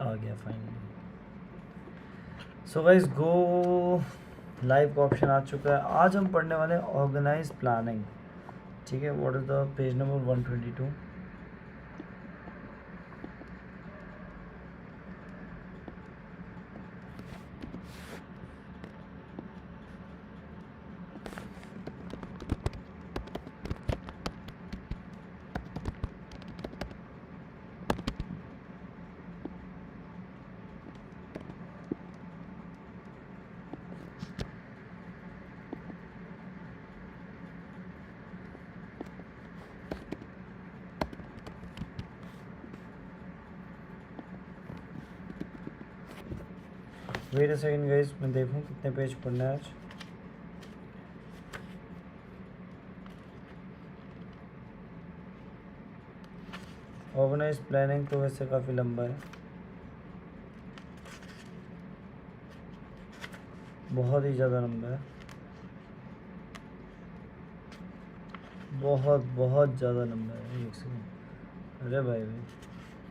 आ गया finally. So guys go live का option आ चुका है। आज हम पढ़ने वाले हैं ऑर्गेनाइज प्लानिंग। ठीक है, what is the page number 122। Wait a second guys, मैं देखूं कितने पेज पढ़ना है आज। ऑर्गेनाइज प्लानिंग तो वैसे काफ़ी लंबा है, बहुत ही ज़्यादा लंबा है, बहुत बहुत ज़्यादा लंबा है। एक सेकंड, अरे भाई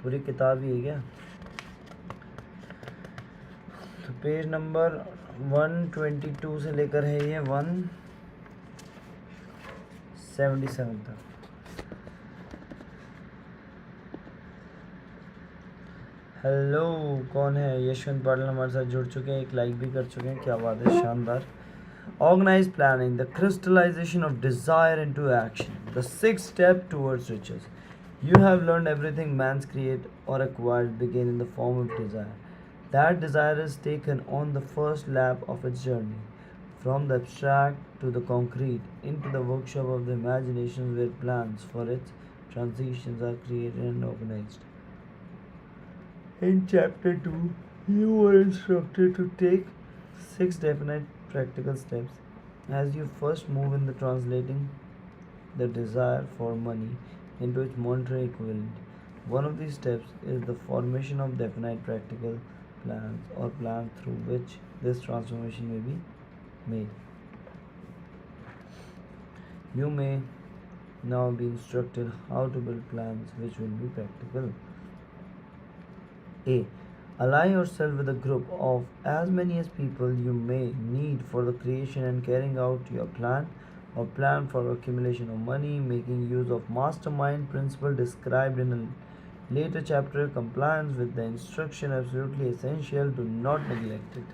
पूरी किताब ही है क्या? तो पेज नंबर 122 से लेकर है ये 177 तक। हेलो, कौन है? यशवंत पाटिल हमारे साथ जुड़ चुके हैं, एक लाइक भी कर चुके हैं, क्या बात है, शानदार। Organized planning, the crystallization of desire into action, the sixth step towards riches. You have learned everything man's create or acquired begin in the form of desire. That desire is taken on the first lap of its journey, from the abstract to the concrete, into the workshop of the imagination where plans for its transitions are created and organized. In chapter 2, you were instructed to take six definite practical steps as you first move in the translating the desire for money into its monetary equivalent. One of these steps is the formation of definite practical plans or plans through which this transformation may be made. You may now be instructed how to build plans which will be practical. A. Ally yourself with a group of as many as people you may need for the creation and carrying out your plan or plan for accumulation of money, making use of mastermind principle described in a later chapter. Compliance with the instruction absolutely essential. Do not neglect it.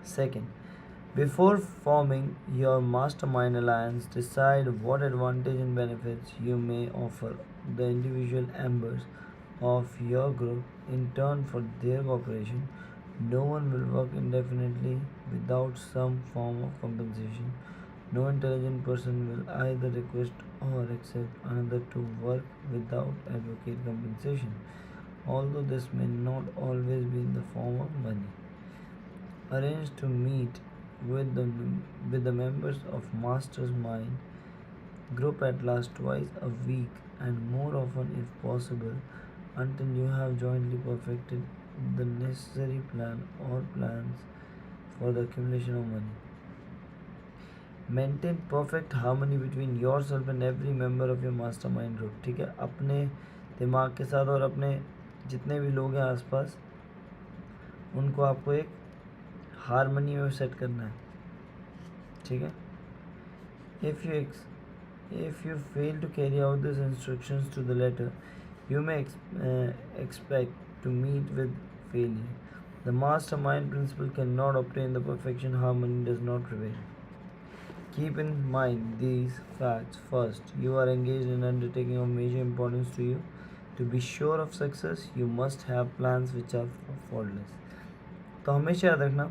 Second, before forming your mastermind alliance, decide what advantage and benefits you may offer the individual members of your group in turn for their cooperation. No one will work indefinitely without some form of compensation. No intelligent person will either request or accept another to work without advocate compensation, although this may not always be in the form of money. Arrange to meet with the members of Master's Mind group at last twice a week and more often if possible until you have jointly perfected the necessary plan or plans for the accumulation of money. Maintain perfect harmony between yourself and every member of your mastermind group. ठीक है, अपने दिमाग के साथ और अपने जितने भी लोग हैं आसपास उनको आपको एक हारमोनी में सेट करना है। ठीक है, if you fail to carry out these instructions to the letter, you may expect to meet with failure. The mastermind principle cannot obtain the perfection harmony does not prevail. Keep in mind these facts. First, you are engaged in an undertaking of major importance to you. To be sure of success, you must have plans which are faultless. तो हमेशा याद रखना,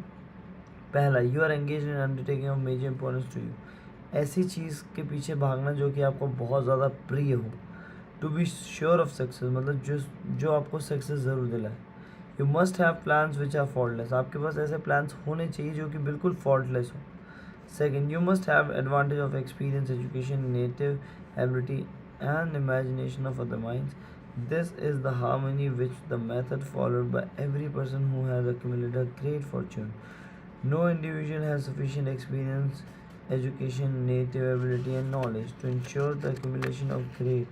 पहला, you are engage in undertaking of major importance to you, ऐसी चीज़ के पीछे भागना जो कि आपको बहुत ज़्यादा प्रिय हो। To be sure of success मतलब जो आपको सक्सेस ज़रूर दिलाए। You must have plans which are faultless, आपके पास ऐसे प्लान्स होने चाहिए जो कि बिल्कुल फॉल्टलेस हो। Second, you must have advantage of experience, education, native ability, and imagination of other minds. This is the harmony which the method followed by every person who has accumulated great fortune. No individual has sufficient experience, education, native ability, and knowledge to ensure the accumulation of great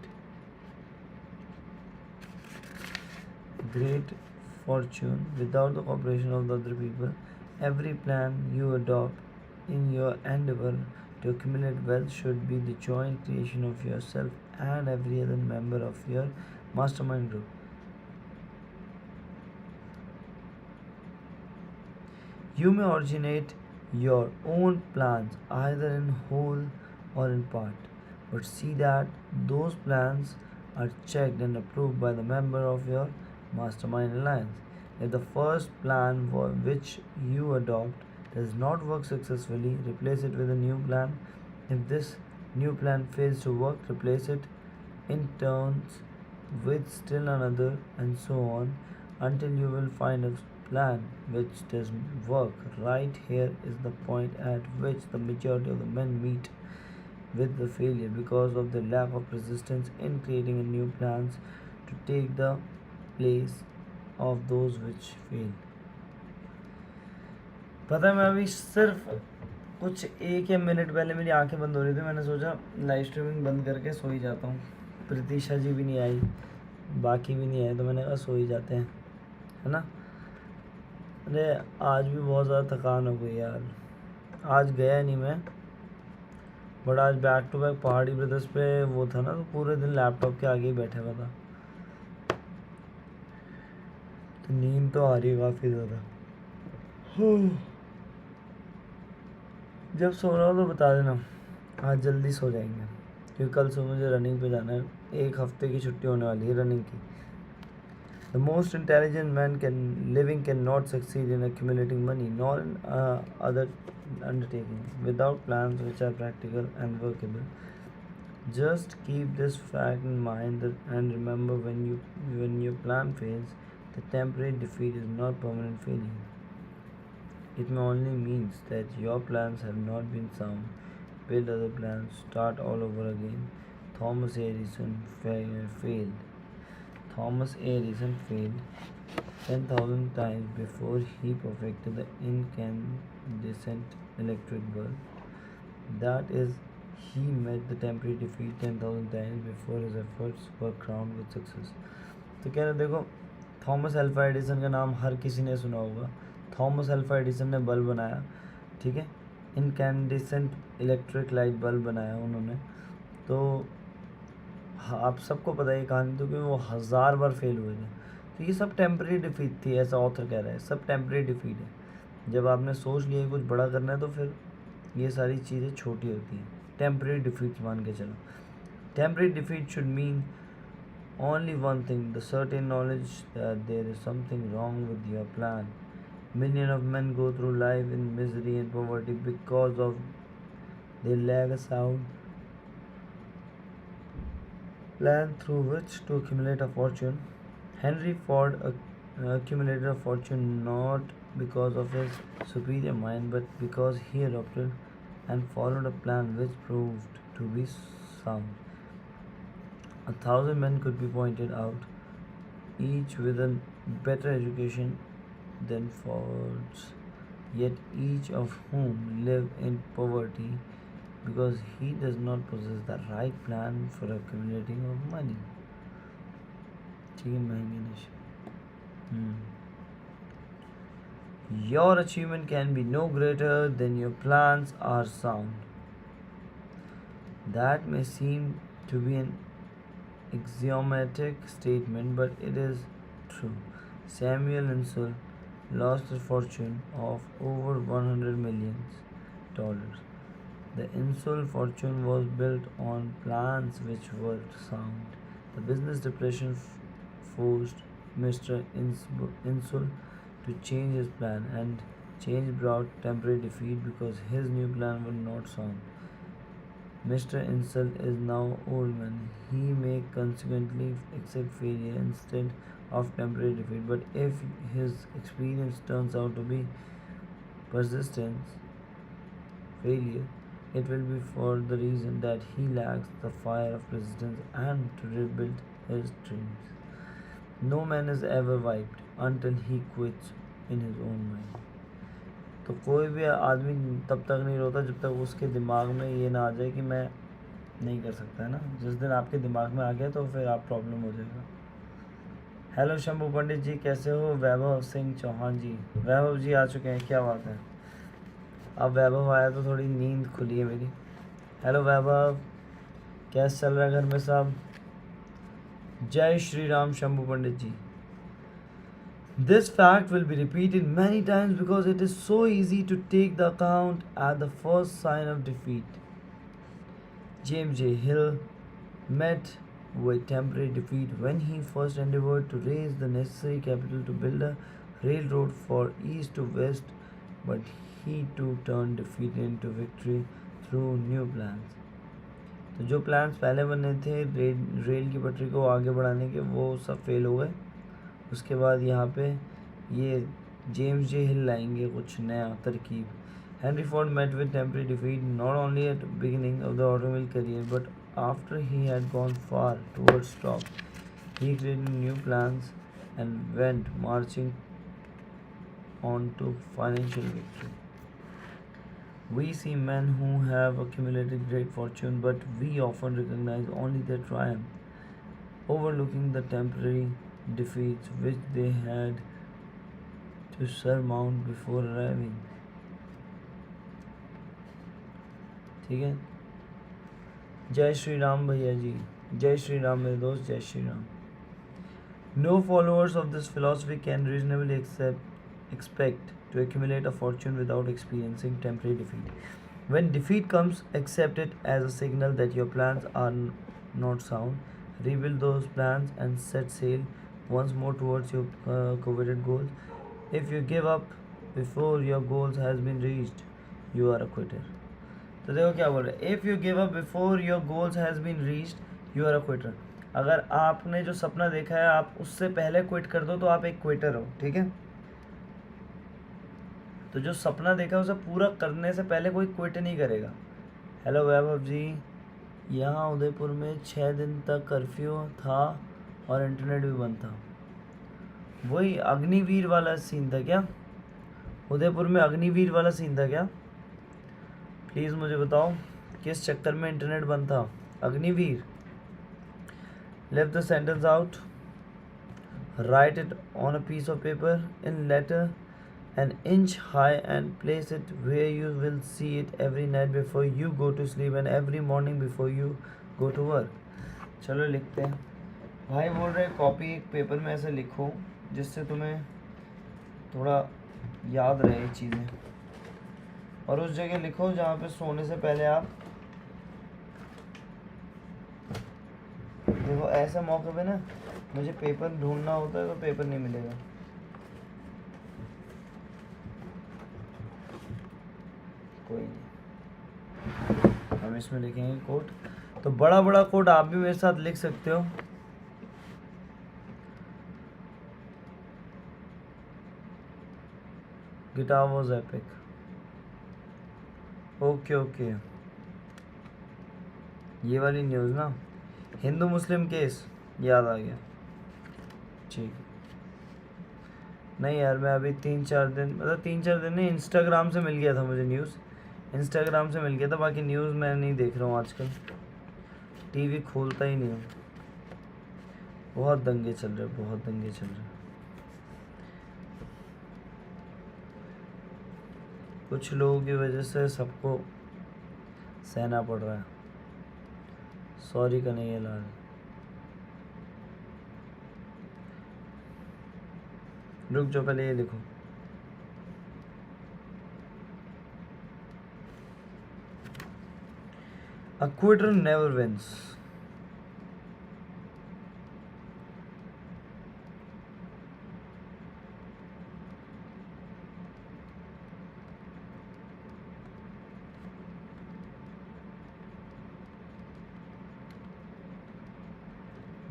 fortune without the cooperation of the other people. Every plan you adopt in your endeavor to accumulate wealth should be the joint creation of yourself and every other member of your mastermind group. You may originate your own plans either in whole or in part, but see that those plans are checked and approved by the member of your mastermind alliance. If the first plan which you adopt does not work successfully, replace it with a new plan. If this new plan fails to work, replace it in turns with still another, and so on until you will find a plan which does work. Right here is the point at which the majority of the men meet with the failure because of the lack of persistence in creating a new plans to take the place of those which fail. पता है मैं अभी सिर्फ कुछ एक या minute पहले मेरी आंखें बंद हो रही थी, मैंने सोचा लाइव स्ट्रीमिंग बंद करके सो ही जाता हूँ। प्रीतिशा जी भी नहीं आई, बाकी भी नहीं आए, तो मैंने कहा सो ही जाते हैं, है ना। अरे आज भी बहुत ज़्यादा थकान हो गई यार, आज गया नहीं मैं, बट आज बैक टू बैक पहाड़ी ब्रदर्स पे वो था ना, तो पूरे दिन लैपटॉप के आगे ही बैठा हुआ था, तो नींद तो आ रही है काफ़ी ज़्यादा। जब सो रहा हो तो बता देना, आज जल्दी सो जाएंगे, क्योंकि कल सुबह मुझे रनिंग पे जाना है, 1 हफ्ते की छुट्टी होने वाली है रनिंग की। The most intelligent man living cannot succeed in accumulating money nor in other undertaking without plans which are practical and workable. Just keep this fact in mind and remember when your plan fails, the temporary defeat is not permanent failure. It may only means that your plans have not been sound. Build other plans, start all over again. Thomas Edison failed. Thomas Edison failed 10,000 times before he perfected the incandescent electric bulb. That is, he met the temporary defeat 10,000 times before his efforts were crowned with success. तो कह रहे देखो, Thomas alpha Edison का नाम हर किसी ने सुना होगा। थॉमस अल्फा एडिसन ने बल्ब बनाया, ठीक है, इनकैंडेसेंट इलेक्ट्रिक लाइट बल्ब बनाया उन्होंने। तो आप सबको पता है ये कहानी, तो कि वो 1000 बार फेल हुए थे। तो ये सब टेम्प्रेरी डिफीट थी, ऐसा ऑथर कह रहा है, सब टेम्प्रेरी डिफीट है। जब आपने सोच लिया कुछ बड़ा करना है तो फिर ये सारी चीज़ें छोटी होती हैं, टेम्प्रेरी डिफीट मान के चलो। Temporary defeat should mean only one thing, the certain knowledge that there is something wrong with your plan. Millions of men go through life in misery and poverty because of they lack a sound plan through which to accumulate a fortune. Henry Ford accumulated a fortune not because of his superior mind, but because he adopted and followed a plan which proved to be sound. 1,000 men could be pointed out, each with a better education than Ford's, yet each of whom live in poverty because he does not possess the right plan for accumulating of money. ठीक है, महंगे नशे। Your achievement can be no greater than your plans are sound. That may seem to be an axiomatic statement, but it is true. Samuel Insull lost a fortune of over $100 million. The Insull fortune was built on plans which were sound. The business depression forced Mr. Insull to change his plan, and change brought temporary defeat because his new plan was not sound. Mr. Insull is now old man. He may consequently accept failure instead of temporary defeat. But if his experience turns out to be persistence failure, it will be for the reason that he lacks the fire of persistence and to rebuild his dreams. No man is ever wiped until he quits in his own mind. तो कोई भी आदमी तब तक नहीं रोता जब तक उसके दिमाग में ये ना आ जाए कि मैं नहीं कर सकता, है ना। जिस दिन आपके दिमाग में आ गया तो फिर आप प्रॉब्लम हो जाएगा, हेलो शंभू पंडित जी, कैसे हो? वैभव सिंह चौहान जी, वैभव जी आ चुके हैं, क्या बात है। अब वैभव आया तो थोड़ी नींद खुली है मेरी। हेलो वैभव, कैसे चल रहा है घर में सब? जय श्री राम शंभू पंडित जी। This fact will be repeated many times because it is so easy to take the account at the first sign of defeat. James J. Hill met with temporary defeat when he first endeavored to raise the necessary capital to build a railroad for east to west, but he too turned defeat into victory through new plans. तो जो plans पहले बने थे rail की पटरी को आगे बढ़ाने के, वो सब फेल हो गए। उसके बाद यहाँ पे ये जेम्स जे हिल लाएंगे कुछ नया तरकीब। Henry Ford met with temporary defeat not only at the beginning of the automobile career but after he had gone far towards top. He created new plans and went marching on to financial victory. We see men who have accumulated great fortune, but we often recognize only their triumph, overlooking the temporary defeats which they had to surmount before arriving. ठीक है, जय श्री राम भैया जी, जय श्री राम मेरे दोस्त, जय Shri Ram. No followers of this philosophy can reasonably expect to accumulate a fortune without experiencing temporary defeat. When defeat comes, accept it as a signal that your plans are not sound. Rebuild those plans and set sail once more towards your coveted goals. If you give up before your goals has been reached, you are a quitter. तो देखो क्या बोल रहे हैं, if you give up before your goals has been reached you are a quitter. अगर आपने जो सपना देखा है आप उससे पहले क्विट कर दो तो आप एक क्विटर हो, ठीक है। तो जो सपना देखा है उसे पूरा करने से पहले कोई क्विट नहीं करेगा। हेलो वैभव जी, यहाँ उदयपुर में 6 दिन तक कर्फ्यू था और इंटरनेट भी बंद था। वही अग्निवीर वाला सीन था क्या? उदयपुर में अग्निवीर वाला सीन था क्या? प्लीज़ मुझे बताओ किस चक्कर में इंटरनेट बंद था? Agniveer. Left the sentence out, write it on a piece of paper in letter an inch high and place it where you will see it every night before you go to sleep and every morning before you go to work. चलो लिखते हैं। भाई बोल रहे copy एक paper में ऐसे लिखो जिससे तुम्हें थोड़ा याद रहे ये चीज़ें, और उस जगह लिखो जहाँ पे सोने से पहले आप देखो। ऐसे मौके पे ना मुझे पेपर ढूंढना होता है तो पेपर नहीं मिलेगा। कोई नहीं, हम इसमें लिखेंगे कोट। तो बड़ा बड़ा कोट आप भी मेरे साथ लिख सकते हो। Guitar was epic. Okay okay, ये वाली न्यूज़ ना, हिंदू मुस्लिम केस याद आ गया। ठीक, नहीं यार मैं अभी 3-4 दिन, मतलब 3-4 दिन नहीं, इंस्टाग्राम से मिल गया था मुझे न्यूज़, इंस्टाग्राम से मिल गया था। बाकी न्यूज़ मैं नहीं देख रहा हूँ आजकल, टीवी खोलता ही नहीं हूँ। बहुत दंगे चल रहे, बहुत दंगे चल रहे। कुछ लोगों की वजह से सबको सहना पड़ रहा है। सॉरी कन्हैया लाल। रुक जाओ, पहले ये लिखो। A quitter never wins.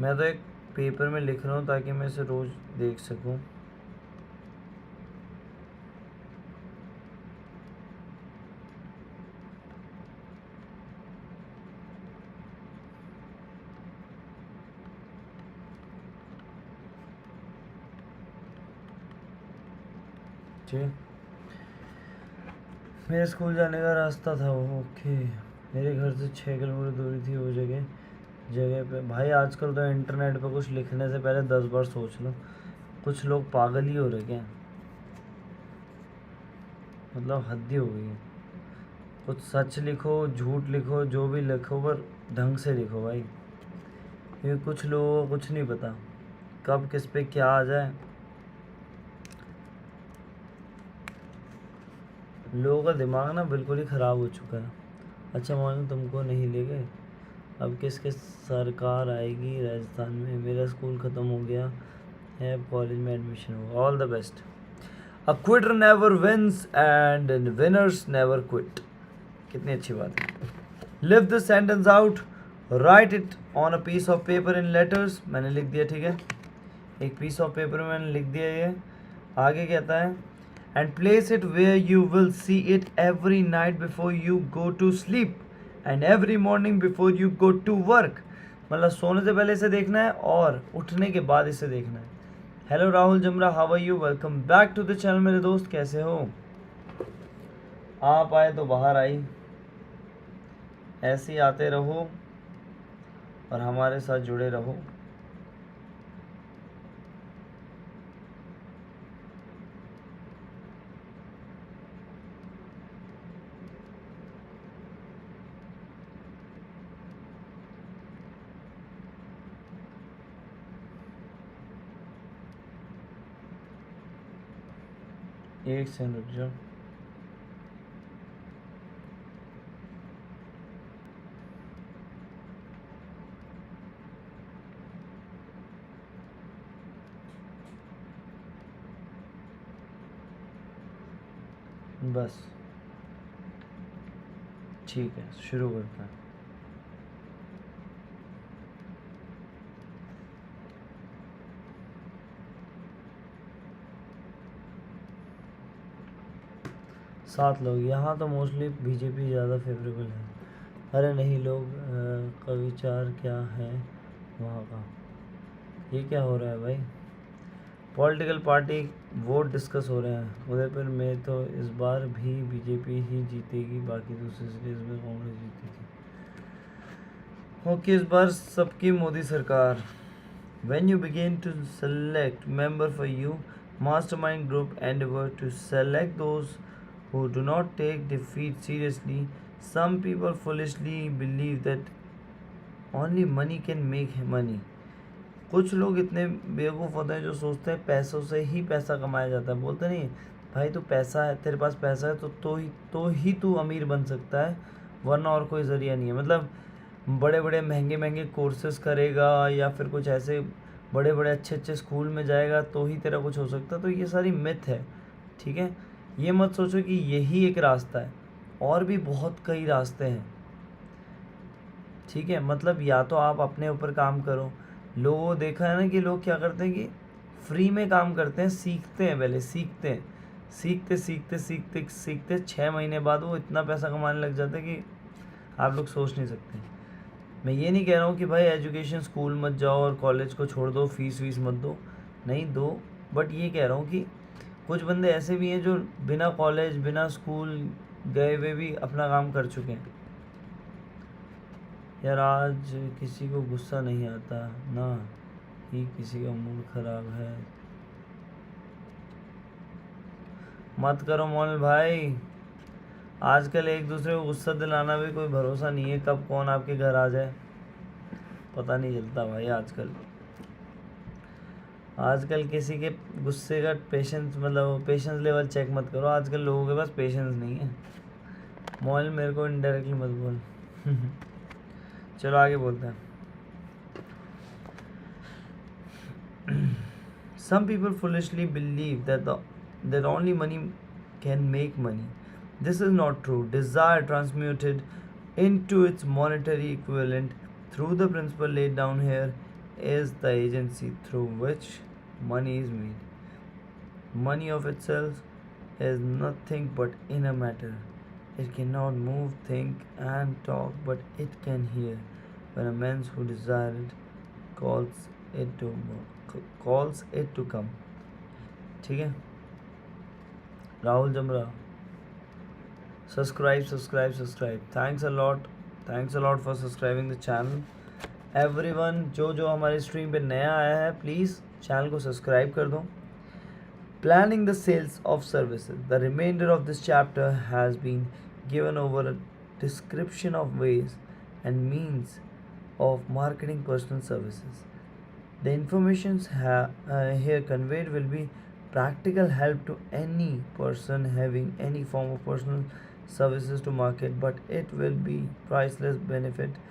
मैं तो एक पेपर में लिख रहा हूँ ताकि मैं इसे रोज देख सकूँ। ठीक, मेरे स्कूल जाने का रास्ता था वो। ओके, मेरे घर से 6 किलोमीटर दूरी थी वो जगह जगह पे भाई आजकल तो इंटरनेट पे कुछ लिखने से पहले 10 बार सोच लो। कुछ लोग पागल ही हो रहे क्या, मतलब हद ही हो गई है। कुछ सच लिखो, झूठ लिखो, जो भी लिखो पर ढंग से लिखो भाई, क्योंकि कुछ लोगों को कुछ नहीं पता कब किस पे क्या आ जाए। लोगों का दिमाग ना बिल्कुल ही ख़राब हो चुका है। अच्छा मान तुमको नहीं ले गए, अब किसके सरकार आएगी राजस्थान में, मेरा स्कूल ख़त्म हो गया है, अब कॉलेज में एडमिशन होगा, all the best. A quitter never wins and winners never quit. कितनी अच्छी बात है। Leave the sentence out, write it on a piece of paper in letters. मैंने लिख दिया, ठीक है, एक पीस ऑफ पेपर में मैंने लिख दिया ये। आगे कहता है and place it where you will see it every night before you go to sleep and every morning before you go to work. मतलब सोने से पहले इसे देखना है और उठने के बाद इसे देखना है। Hello Rahul Jamra, how are you, welcome back to the channel मेरे दोस्त, कैसे हो आप? आए तो बाहर आई, ऐसे ही आते रहो और हमारे साथ जुड़े रहो। एक सेकंड रुक जाओ। बस ठीक है, शुरू करते हैं। सात लोग यहाँ तो मोस्टली बीजेपी ज़्यादा फेवरेबल है। अरे नहीं लोग कविचार क्या है वहाँ का, ये क्या हो रहा है भाई? पॉलिटिकल पार्टी वोट डिस्कस हो रहे हैं उदयपुर में, तो इस बार भी बीजेपी ही जीतेगी, बाकी दूसरे स्टेट में कांग्रेस जीतेगी। ओके, इस बार सबकी मोदी सरकार। When you begin to select member for you, mastermind group endeavor to select those who do not take defeat seriously. Some people foolishly believe that only money can make money. कुछ लोग इतने बेवकूफ़ होते हैं जो सोचते हैं पैसों से ही पैसा कमाया जाता है। बोलते नहीं भाई तू पैसा है, तेरे पास पैसा है तो ही तू अमीर बन सकता है, वरना और कोई ज़रिया नहीं है। मतलब बड़े बड़े महंगे महंगे कोर्सेज करेगा या फिर कुछ ऐसे बड़े बड़े अच्छे अच्छे स्कूल में जाएगा तो ही तेरा कुछ हो सकता है। तो ये सारी मिथ है, ठीक है। ये मत सोचो कि यही एक रास्ता है, और भी बहुत कई रास्ते हैं, ठीक है। मतलब या तो आप अपने ऊपर काम करो। लोगों देखा है ना कि लोग क्या करते हैं कि फ्री में काम करते हैं, सीखते हैं, पहले सीखते हैं, सीखते सीखते सीखते सीखते 6 महीने बाद वो इतना पैसा कमाने लग जाते हैं कि आप लोग सोच नहीं सकते। मैं ये नहीं कह रहा हूँ कि भाई एजुकेशन स्कूल मत जाओ और कॉलेज को छोड़ दो, फीस वीस मत दो, नहीं दो, बट ये कह रहा हूँ कि कुछ बंदे ऐसे भी हैं जो बिना कॉलेज बिना स्कूल गए हुए भी अपना काम कर चुके हैं। यार आज किसी को गुस्सा नहीं आता ना ही किसी का मूड खराब है। मत करो मोल भाई, आजकल एक दूसरे को गुस्सा दिलाना भी कोई भरोसा नहीं है, कब कौन आपके घर आ जाए पता नहीं चलता भाई। आजकल किसी के गुस्से का पेशेंस लेवल चेक मत करो, आजकल लोगों के पास पेशेंस नहीं है। मोल मेरे को इनडायरेक्टली मत बोल। चलो आगे बोलते हैं। Some people foolishly believe that only money can make money. This is not true. Desire transmuted into its monetary equivalent through the principle laid down here is the agency through which money is made. Money of itself is nothing but inner matter. It cannot move, think, and talk, but it can hear. When a man who desires it calls it to come. ठीक है, राहुल जमरा, subscribe. Thanks a lot for subscribing the channel everyone जो हमारी stream पे नया आया है please channel को सब्सक्राइब कर दो. Planning the sales of services. The remainder of this chapter has been given over a description of ways and means of marketing personal services. The information here conveyed will be practical help to any person having any form of personal services to market, but it will be priceless benefit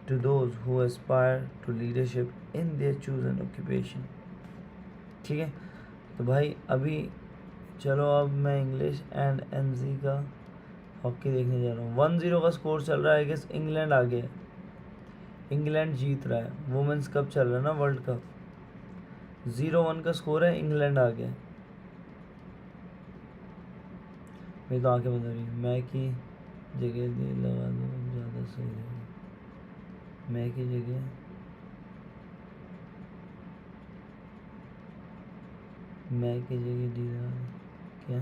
to those who aspire to leadership in their chosen occupation. ठीक है, तो भाई अभी चलो अब मैं English and NG का hockey देखने जा रहा हूँ. 1-0 का स्कोर चल रहा है. गेस इंग्लैंड आगे है. इंग्लैंड जीत रहा है. वुमेंस कप चल रहा है ना, वर्ल्ड कप. 0-1 का स्कोर है. इंग्लैंड आगे है. मेरी तो आंखें बंद हो रही. मैं की जगह दे लगा दो, ज़्यादा सही रहेगा. मैं की जगह मैं की जगह डी लगा दो. क्या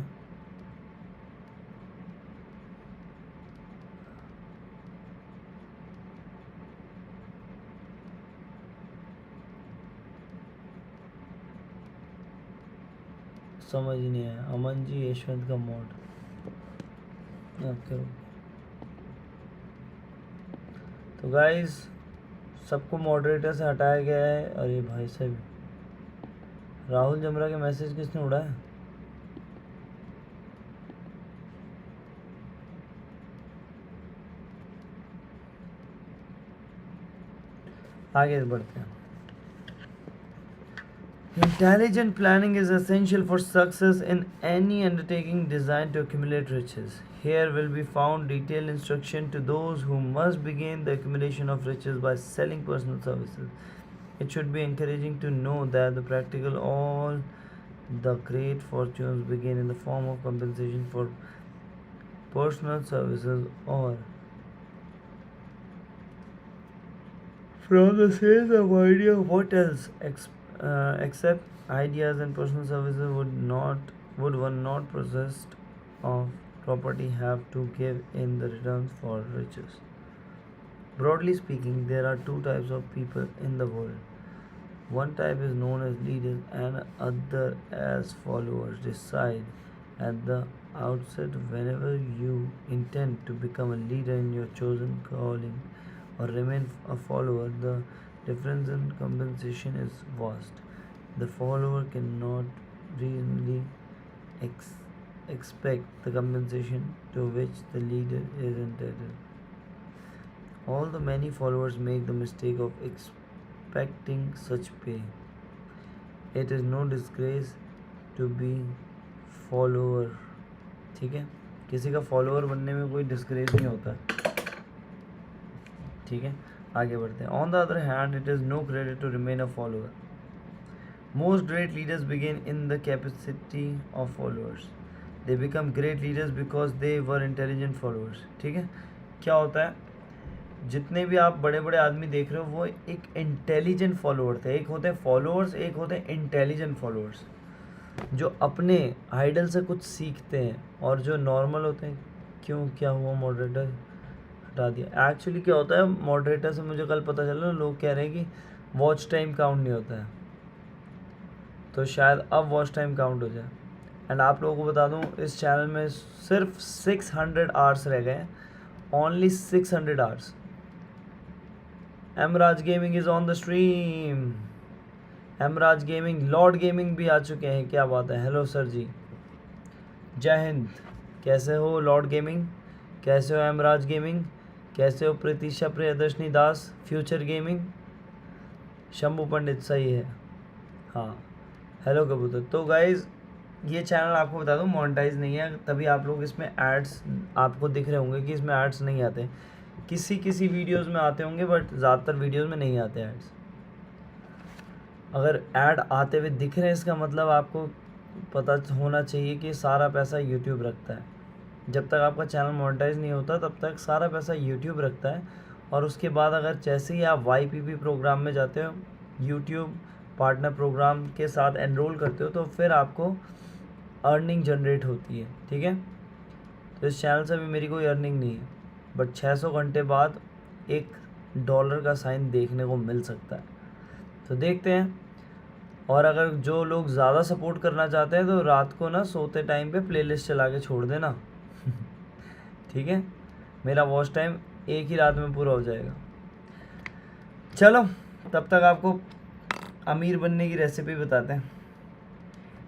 समझ नहीं आया. अमन जी यशवंत का मोड करो. तो गाइस सबको मॉडरेटर से हटाया गया है. अरे भाई साहब, राहुल जमरा के मैसेज किसने उड़ाया? आगे बढ़ते हैं. Intelligent planning is essential for success in any undertaking designed to accumulate riches. Here will be found detailed instruction to those who must begin the accumulation of riches by selling personal services. It should be encouraging to know that the practical all the great fortunes begin in the form of compensation for personal services or from the sales of idea. What else except ideas and personal services would one not possessed of property have to give in the returns for riches. Broadly speaking, there are two types of people in the world. One type is known as leaders and other as followers. Decide at the outset whenever you intend to become a leader in your chosen calling or remain a follower. The difference in compensation is vast. The follower cannot really expect the compensation to which the leader is entitled. All the many followers make the mistake of expecting such pay. It is no disgrace to be follower. ठीक है, किसी का follower बनने में कोई disgrace नहीं होता. ठीक है, आगे बढ़ते हैं. On the other hand it is no credit to remain a follower. Most great leaders begin in the capacity of followers. They become great leaders because they were intelligent followers. ठीक है, क्या होता है, जितने भी आप बड़े बड़े आदमी देख रहे हो वो एक इंटेलिजेंट फॉलोअर थे. एक होते हैं फॉलोअर्स, एक होते हैं इंटेलिजेंट फॉलोअर्स, जो अपने आइडल से कुछ सीखते हैं. और जो नॉर्मल होते हैं, क्यों क्या हुआ, मॉडरेटर हटा दिया. एक्चुअली क्या होता है, मॉडरेटर से मुझे कल पता चला, लोग कह रहे हैं कि वॉच टाइम काउंट नहीं होता है, तो शायद अब वॉच टाइम काउंट हो जाए. एंड आप लोगों को बता दूं, इस चैनल में सिर्फ 600 आवर्स रह गए. Only 600 hours. Emraj gaming is on the stream. Emraj gaming, lord gaming भी आ चुके हैं. क्या बात है. हेलो सर जी, जय हिंद. कैसे हो लॉर्ड गेमिंग, कैसे हो एमराज गेमिंग, कैसे हो प्रतीक्षा प्रियदर्शनी दास, फ्यूचर गेमिंग, शंभू पंडित. सही है, हाँ. हेलो कबूतर. तो गाइज ये चैनल आपको बता दूं मोनेटाइज नहीं है, तभी आप लोग इसमें एड्स आपको दिख रहे होंगे कि इसमें एड्स नहीं आते. किसी वीडियोस में आते होंगे बट ज़्यादातर वीडियोस में नहीं आते एड्स. अगर ऐड आते हुए दिख रहे हैं इसका मतलब आपको पता होना चाहिए कि सारा पैसा यूट्यूब रखता है. जब तक आपका चैनल मोनेटाइज नहीं होता तब तक सारा पैसा यूट्यूब रखता है. और उसके बाद अगर जैसे ही आप YPP प्रोग्राम में जाते हो, यूट्यूब पार्टनर प्रोग्राम के साथ एनरोल करते हो, तो फिर आपको अर्निंग जनरेट होती है. ठीक है, तो इस चैनल से भी मेरी कोई अर्निंग नहीं है, बट 600 घंटे बाद एक डॉलर का साइन देखने को मिल सकता है। तो देखते हैं। और अगर जो लोग ज़्यादा सपोर्ट करना चाहते हैं तो रात को ना सोते टाइम पे प्लेलिस्ट चला के छोड़ देना। ठीक है, मेरा वॉच टाइम एक ही रात में पूरा हो जाएगा। चलो तब तक आपको अमीर बनने की रेसिपी बताते हैं।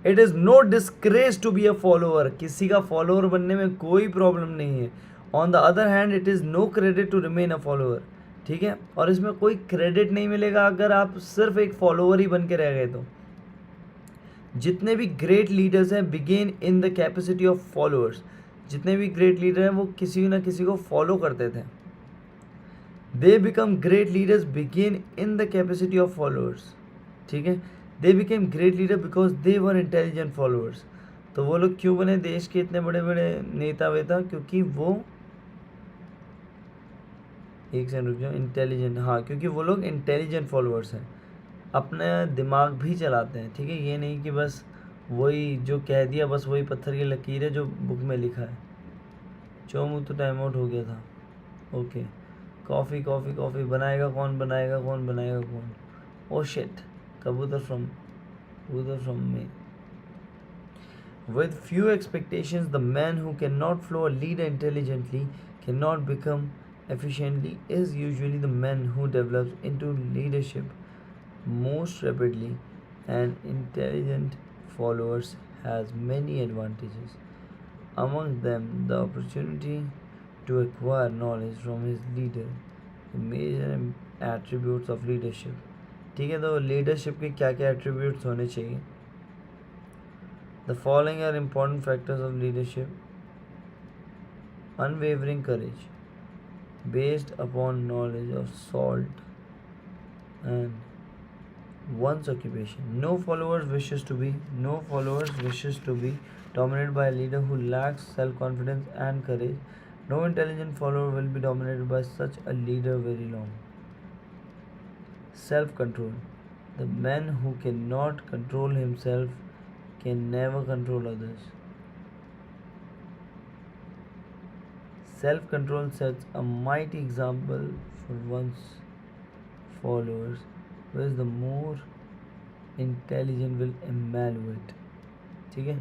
It is no disgrace to be a follower. किसी का फॉलोअर बनने में कोई प्रॉब्लम नहीं है। On the other hand it is no credit to remain a follower. ठीक है, और इसमें कोई क्रेडिट नहीं मिलेगा अगर आप सिर्फ एक फॉलोअर ही बन के रह गए तो। जितने भी ग्रेट लीडर्स हैं begin in the capacity of followers. जितने भी ग्रेट लीडर हैं वो किसी न किसी को फॉलो करते थे। They become great leaders begin in the capacity of followers. ठीक है, they became great leader because they were intelligent followers. तो वो लोग क्यों बने देश के इतने बड़े बड़े नेता वेता? क्योंकि वो, एक सेकंड रुक जाओ, इंटेलिजेंट, हाँ, क्योंकि वो लोग इंटेलिजेंट फॉलोअर्स हैं, अपना दिमाग भी चलाते हैं। ठीक है, ये नहीं कि बस वही जो कह दिया बस वही पत्थर की लकीर है जो बुक में लिखा है। चोमू तो टाइम आउट हो गया था। ओके, कॉफ़ी कॉफ़ी कॉफ़ी बनाएगा कौन, बनाएगा कौन, बनाएगा कौन? ओ शिट, कबूतर from me. With few expectations, the man who cannot flow a leader intelligently, cannot become efficiently, is usually the man who develops into leadership most rapidly. And intelligent followers has many advantages. Among them, the opportunity to acquire knowledge from his leader, the major attributes of leadership. ठीक है, तो leadership के क्या क्या attributes होने चाहिए? The following are important factors of leadership. Unwavering courage based upon knowledge of self and one's occupation. No followers wishes to be dominated by a leader who lacks self-confidence and courage. No intelligent follower will be dominated by such a leader very long. Self-control. The man who cannot control himself can never control others. Self-control sets a mighty example for one's followers, whereas the more intelligent will evaluate. ठीक है,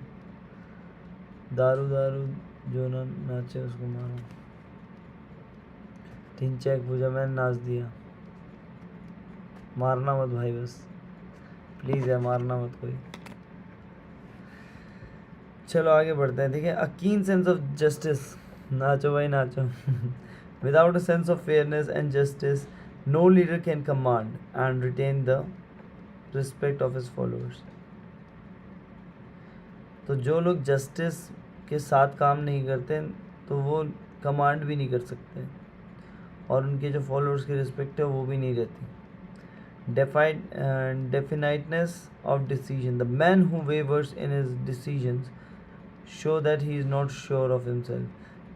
दारू दारू जो ना नाचे उसको मारो। तीन चेक पूजा मैंने नाच दिया। मारना मत भाई, बस प्लीज़ है, मारना मत कोई। चलो आगे बढ़ते हैं। ठीक है, अ कीन सेंस ऑफ जस्टिस, नाचो भाई नाचो। Without a sense of fairness and justice, no leader can command and retain the respect of his followers. तो जो लोग जस्टिस के साथ काम नहीं करते तो वो कमांड भी नहीं कर सकते, और उनके जो फॉलोअर्स की रिस्पेक्ट है वो भी नहीं रहती। Definiteness of decision. The man who wavers in his decisions show that he is not sure of himself.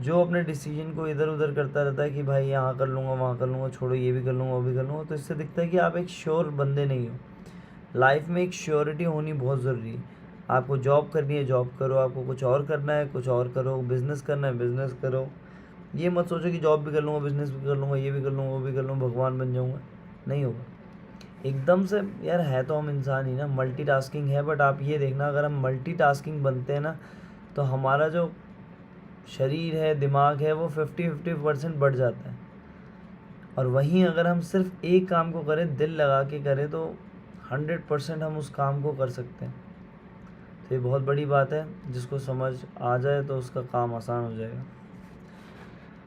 जो अपने डिसीजन को इधर उधर करता रहता है कि भाई यहाँ कर लूँगा वहाँ कर लूँगा, छोड़ो ये भी कर लूँगा वो भी कर लूँगा, तो इससे दिखता है कि आप एक श्योर बंदे नहीं हो। लाइफ में एक श्योरिटी होनी बहुत ज़रूरी है। आपको जॉब करनी है जॉब करो, आपको कुछ और करना है कुछ और करो, बिज़नेस करना है बिज़नेस करो। ये मत सोचो कि जॉब भी कर लूँगा बिज़नेस भी कर लूँगा ये भी कर लूँगा वो भी कर लूँगा, भगवान बन जाऊँगा। नहीं होगा एकदम से यार। है तो हम इंसान ही ना, मल्टीटास्किंग है, बट आप ये देखना अगर हम मल्टीटास्किंग बनते हैं ना तो हमारा जो शरीर है दिमाग है वो 50% बढ़ जाता है। और वहीं अगर हम सिर्फ एक काम को करें, दिल लगा के करें, तो 100% हम उस काम को कर सकते हैं। तो ये बहुत बड़ी बात है, जिसको समझ आ जाए तो उसका काम आसान हो जाएगा।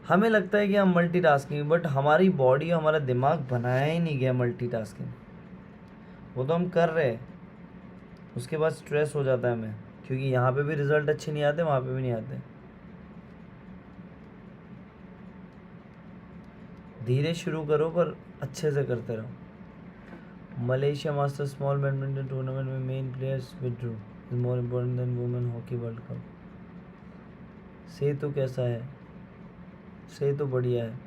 हमें लगता है कि हम मल्टीटास्किंग, बट हमारी बॉडी हमारा दिमाग बनाया ही नहीं गया मल्टीटास्किंग। वो तो हम कर रहे हैं, उसके बाद स्ट्रेस हो जाता है हमें, क्योंकि यहाँ पे भी रिज़ल्ट अच्छे नहीं आते वहाँ पे भी नहीं आते। धीरे शुरू करो पर अच्छे से करते रहो। Malaysia master small badminton tournament में men players withdrew is more important than women hockey world cup. Setu कैसा है? सेतु बढ़िया है,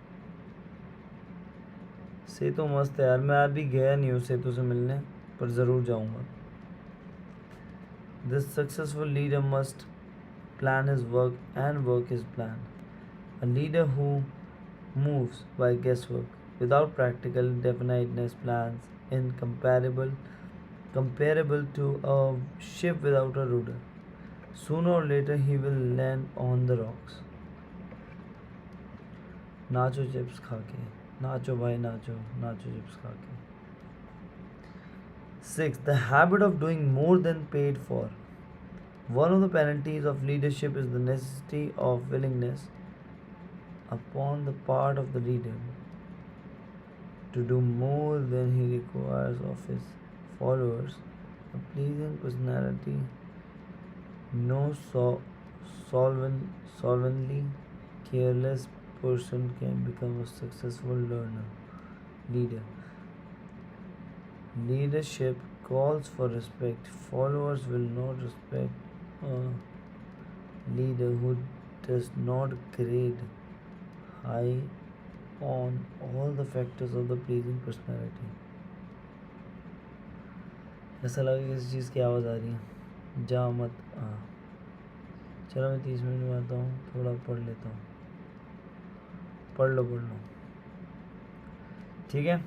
सेतु मस्त है यार। मैं अभी गया नहीं हूँ सेतु से मिलने, पर ज़रूर जाऊँगा। This successful leader must plan his work and work his plan. A leader who moves by guesswork without practical definiteness plans comparable to a ship without a rudder. Sooner or later he will land on the rocks. Nacho chips खा के, नाचो भाई नाचो, nacho chips खा के. 6. The habit of doing more than paid for. One of the penalties of leadership is the necessity of willingness upon the part of the leader to do more than he requires of his followers. A pleasing personality, no solvently careless person can become a successful leader. Leadership calls for respect. Followers will not respect a leader who does not grade high on all the factors of the pleasing personality. ऐसा लगा कि किसी चीज़ की आवाज़ आ रही है. जा मत. हाँ चलो मैं 30 मिनट में आता हूँ, थोड़ा पढ़ लेता हूँ. पढ़ लो. ठीक है.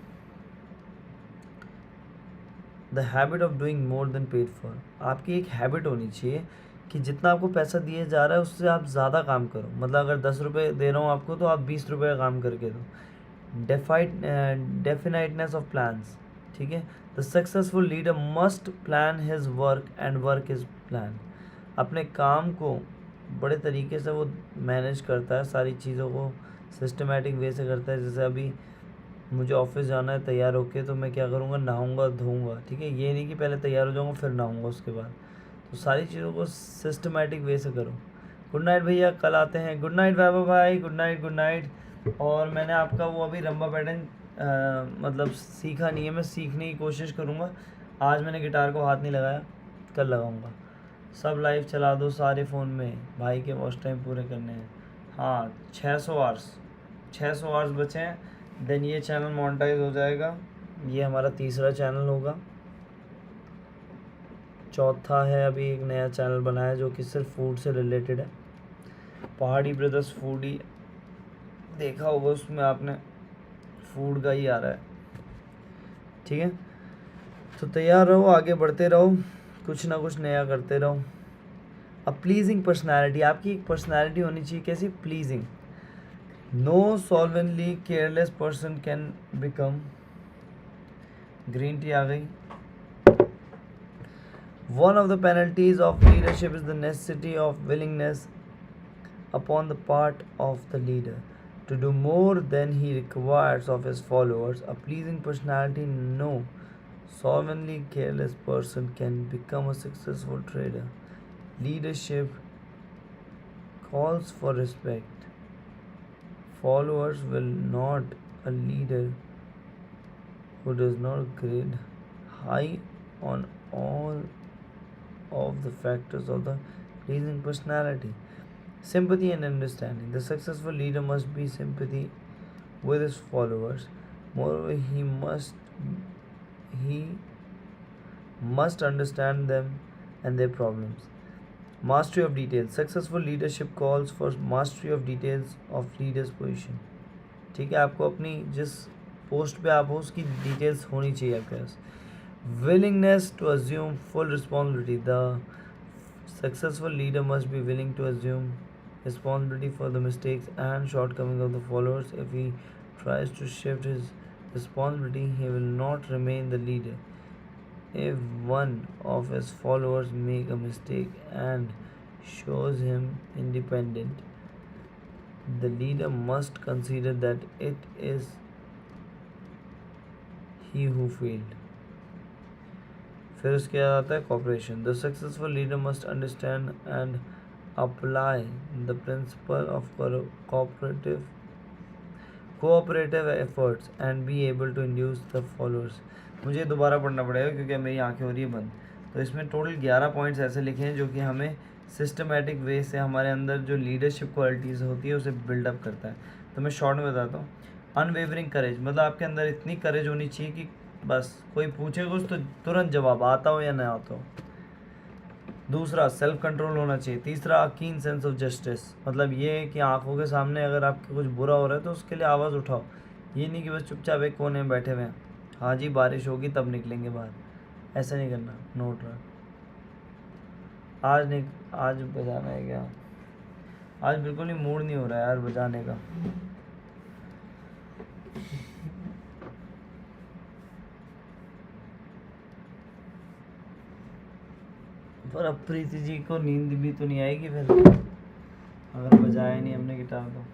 The habit of doing more than paid for. आपकी एक हैबिट होनी चाहिए कि जितना आपको पैसा दिया जा रहा है उससे आप ज़्यादा काम करो. मतलब अगर 10 रुपये दे रहा हूँ आपको तो आप 20 रुपये का काम करके दो. डेफिनाइटनेस ऑफ प्लान्स. ठीक है. The successful leader must plan his work and work is plan. अपने काम को बड़े तरीके से वो मैनेज करता है, सारी चीज़ों को सिस्टमेटिक वे से करता है. जैसे अभी मुझे ऑफिस जाना है तैयार होके, तो मैं क्या करूँगा, नहाऊँगा धोऊँगा. ठीक है. ये नहीं कि पहले तैयार हो जाऊँगा फिर नहाऊँगा उसके बाद. तो सारी चीज़ों को सिस्टमेटिक वे से करो. गुड नाइट भैया, कल आते हैं. गुड नाइट वैभव भाई, गुड नाइट. और मैंने आपका वो अभी रंबा पैटर्न मतलब सीखा नहीं है, मैं सीखने की कोशिश करूँगा. आज मैंने गिटार को हाथ नहीं लगाया, कल लगाऊँगा. सब लाइव चला दो सारे फ़ोन में, भाई के वॉच टाइम पूरे करने हैं. हाँ 600 आवर्स बचे हैं, देन ये चैनल मोनेटाइज हो जाएगा. ये हमारा तीसरा चैनल होगा. चौथा है अभी एक नया चैनल बनाया जो कि सिर्फ फूड से रिलेटेड है. पहाड़ी ब्रदर्स फूडी देखा होगा, उसमें आपने फूड का ही आ रहा है. ठीक है. तो तैयार रहो, आगे बढ़ते रहो, कुछ ना कुछ नया करते रहो. अब प्लीजिंग पर्सनैलिटी. आपकी एक पर्सनैलिटी होनी चाहिए. कैसी? Pleasing. No solvently careless person can become. Green tea आ गई. One of the penalties of leadership is the necessity of willingness upon the part of the leader to do more than he requires of his followers. A pleasing personality, no solvently careless person can become a successful trader. Leadership calls for respect. Followers will not a leader who does not grade high on all of the factors of the pleasing personality. Sympathy and understanding. The successful leader must be sympathy with his followers. Moreover, he must understand them and their problems. Mastery of details. Successful leadership calls for mastery of details of leader's position. ठीक है. आपको अपनी जिस post पे आप हो उसकी details होनी चाहिए आपके पास. Willingness to assume full responsibility. The successful leader must be willing to assume responsibility for the mistakes and shortcomings of the followers. If he tries to shift his responsibility, he will not remain the leader. If one of his followers make a mistake and shows him independent, the leader must consider that it is he who failed. फिर उसके बाद आता है cooperation. The successful leader must understand and apply the principle of cooperative efforts and be able to induce the followers. मुझे दोबारा पढ़ना पड़ेगा क्योंकि मेरी आंखें हो रही है बंद. तो इसमें टोटल 11 पॉइंट्स ऐसे लिखे हैं जो कि हमें सिस्टमेटिक वे से हमारे अंदर जो लीडरशिप क्वालिटीज़ होती है उसे बिल्डअप करता है. तो मैं शॉर्ट में बताता हूँ. अनवेवरिंग करेज. मतलब आपके अंदर इतनी करेज होनी चाहिए कि बस कोई पूछे कुछ तो तुरंत जवाब आता हो या ना आता हो. दूसरा, सेल्फ कंट्रोल होना चाहिए. तीसरा, कीन सेंस ऑफ जस्टिस. मतलब ये है कि आंखों के सामने अगर आपके कुछ बुरा हो रहा है तो उसके लिए आवाज़ उठाओ. ये नहीं कि बस चुपचाप एक कोने में बैठे हुए हैं, हाँ जी बारिश होगी तब निकलेंगे बाहर, ऐसा नहीं करना। नोट रहा आज नहीं, आज बजाना है क्या? आज बिल्कुल ही मूड नहीं हो रहा है यार बजाने का। पर अब प्रीति जी को नींद भी तो नहीं आएगी फिर, अगर बजाया नहीं हमने गिटार तो।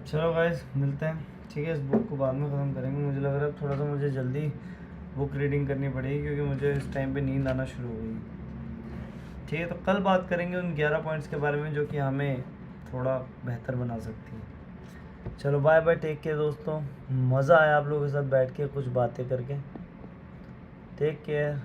चलो गाइस मिलते हैं, ठीक है। इस बुक को बाद में ख़त्म करेंगे। मुझे लग रहा है थोड़ा सा मुझे जल्दी बुक रीडिंग करनी पड़ेगी क्योंकि मुझे इस टाइम पे नींद आना शुरू हो गई। ठीक है, तो कल बात करेंगे उन 11 पॉइंट्स के बारे में जो कि हमें थोड़ा बेहतर बना सकती है। चलो बाय बाय, टेक केयर दोस्तों। मज़ा आया आप लोगों के साथ बैठ के कुछ बातें करके। Take care.